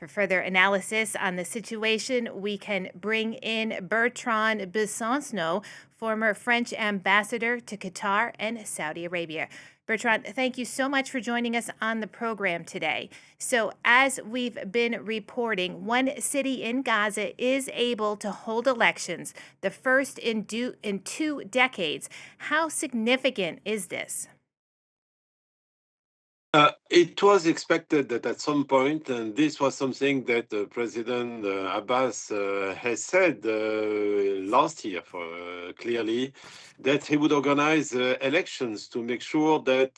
For further analysis on the situation, we can bring in Bertrand Besancenot, former French ambassador to Qatar and Saudi Arabia. Bertrand, thank you so much for joining us on the program today. So, as we've been reporting, one city in Gaza is able to hold elections, the first in 2 decades. How significant is this? It was expected that at some point, and this was something that President Abbas has said last year clearly, that he would organize elections to make sure that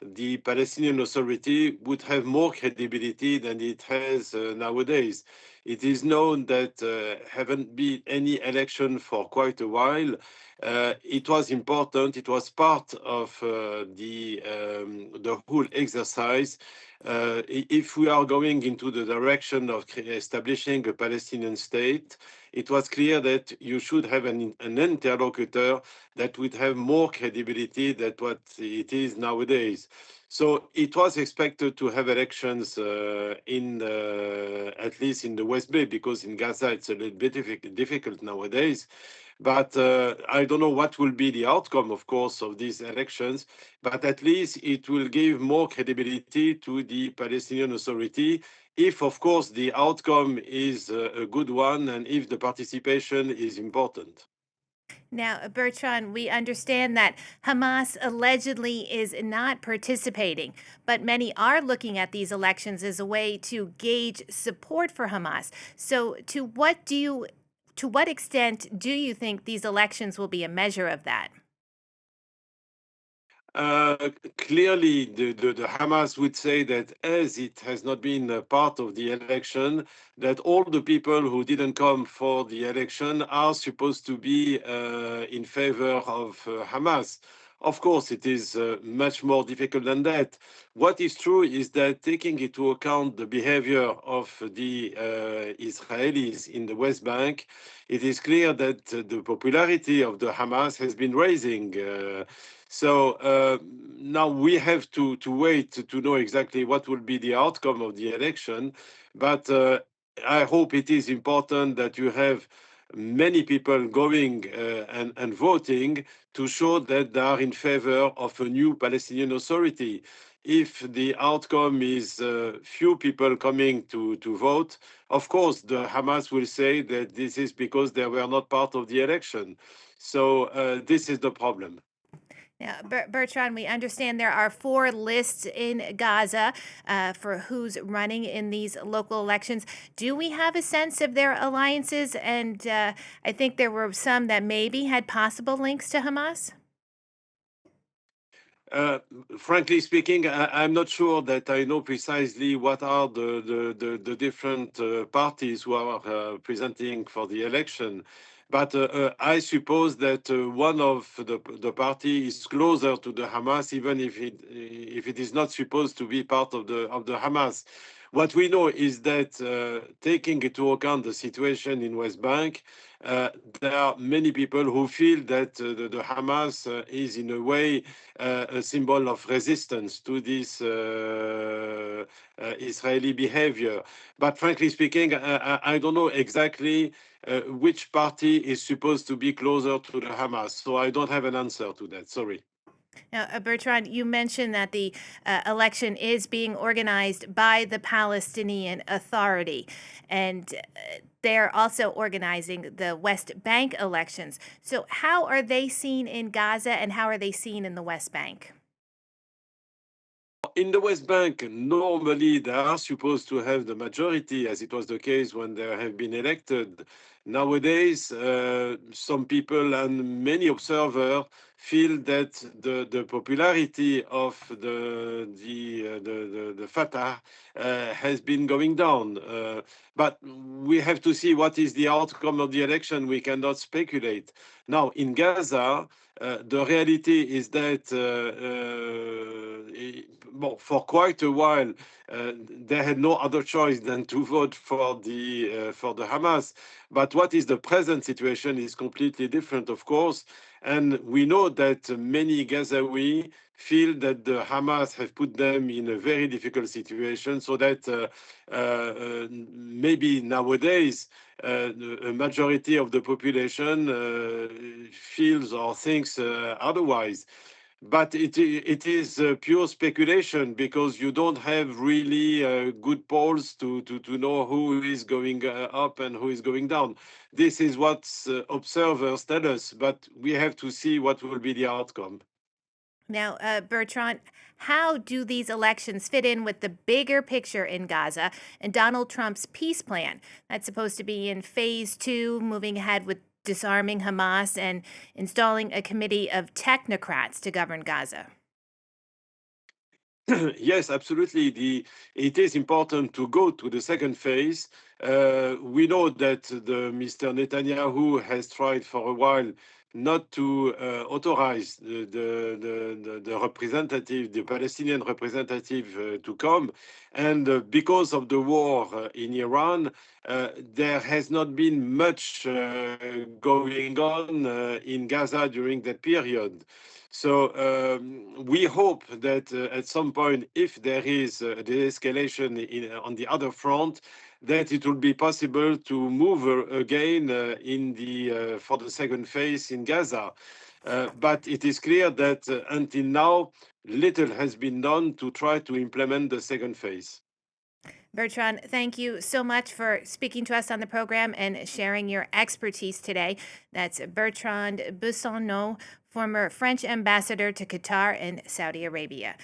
the Palestinian Authority would have more credibility than it has nowadays. It is known that haven't been any election for quite a while. It was important. It was part of the whole exercise. If we are going into the direction of establishing a Palestinian state, it was clear that you should have an interlocutor that would have more credibility than what it is nowadays. So it was expected to have elections at least in the West Bank, because in Gaza it's a little bit difficult nowadays. But I don't know what will be the outcome, of course, of these elections, but at least it will give more credibility to the Palestinian Authority if, of course, the outcome is a good one and if the participation is important. Now, Bertrand, we understand that Hamas allegedly is not participating, but many are looking at these elections as a way to gauge support for Hamas. So, to what extent do you think these elections will be a measure of that? Clearly, the Hamas would say that as it has not been a part of the election, that all the people who didn't come for the election are supposed to be in favor of Hamas. Of course, it is much more difficult than that. What is true is that taking into account the behavior of the Israelis in the West Bank, it is clear that the popularity of the Hamas has been rising. So now we have to wait to know exactly what will be the outcome of the election. But I hope it is important that you have many people going and voting to show that they are in favor of a new Palestinian Authority. If the outcome is few people coming to vote, of course, the Hamas will say that this is because they were not part of the election. So this is the problem. Now, Bertrand, we understand there are four lists in Gaza for who's running in these local elections. Do we have a sense of their alliances? And I think there were some that maybe had possible links to Hamas. Uh, Frankly speaking, I'm not sure that I know precisely what are the different parties who are presenting for the election. But I suppose that one of the party is closer to the Hamas, even if it is not supposed to be part of the Hamas. What we know is that taking into account the situation in West Bank, there are many people who feel that the Hamas is in a way a symbol of resistance to this Israeli behavior. But frankly speaking, I don't know exactly which party is supposed to be closer to the Hamas. So I don't have an answer to that. Sorry. Now, Bertrand, you mentioned that the election is being organized by the Palestinian Authority, and they're also organizing the West Bank elections. So, how are they seen in Gaza and how are they seen in the West Bank? In the West Bank, normally they are supposed to have the majority, as it was the case when they have been elected. Nowadays, some people and many observers feel that the popularity of the Fatah has been going down. But we have to see what is the outcome of the election. We cannot speculate. Now, in Gaza, the reality is that well, for quite a while, they had no other choice than to vote for the Hamas. But what is the present situation is completely different, of course. And we know that many Gazawi feel that the Hamas have put them in a very difficult situation, so that maybe nowadays a majority of the population feels or thinks otherwise. But it is pure speculation because you don't have really good polls to know who is going up and who is going down. This is what observers tell us, but we have to see what will be the outcome. Now, Bertrand, how do these elections fit in with the bigger picture in Gaza and Donald Trump's peace plan? That's supposed to be in phase two, moving ahead with disarming Hamas and installing a committee of technocrats to govern Gaza. Yes, absolutely. It is important to go to the second phase. We know that the Mr. Netanyahu has tried for a while not to authorize the representative, the Palestinian representative, to come, and because of the war in Iran, there has not been much going on in Gaza during that period. So we hope that at some point, if there is a de-escalation on the other front, that it will be possible to move again in the for the second phase in Gaza. But it is clear that until now, little has been done to try to implement the second phase. Bertrand, thank you so much for speaking to us on the program and sharing your expertise today. That's Bertrand Besancenot, former French ambassador to Qatar and Saudi Arabia.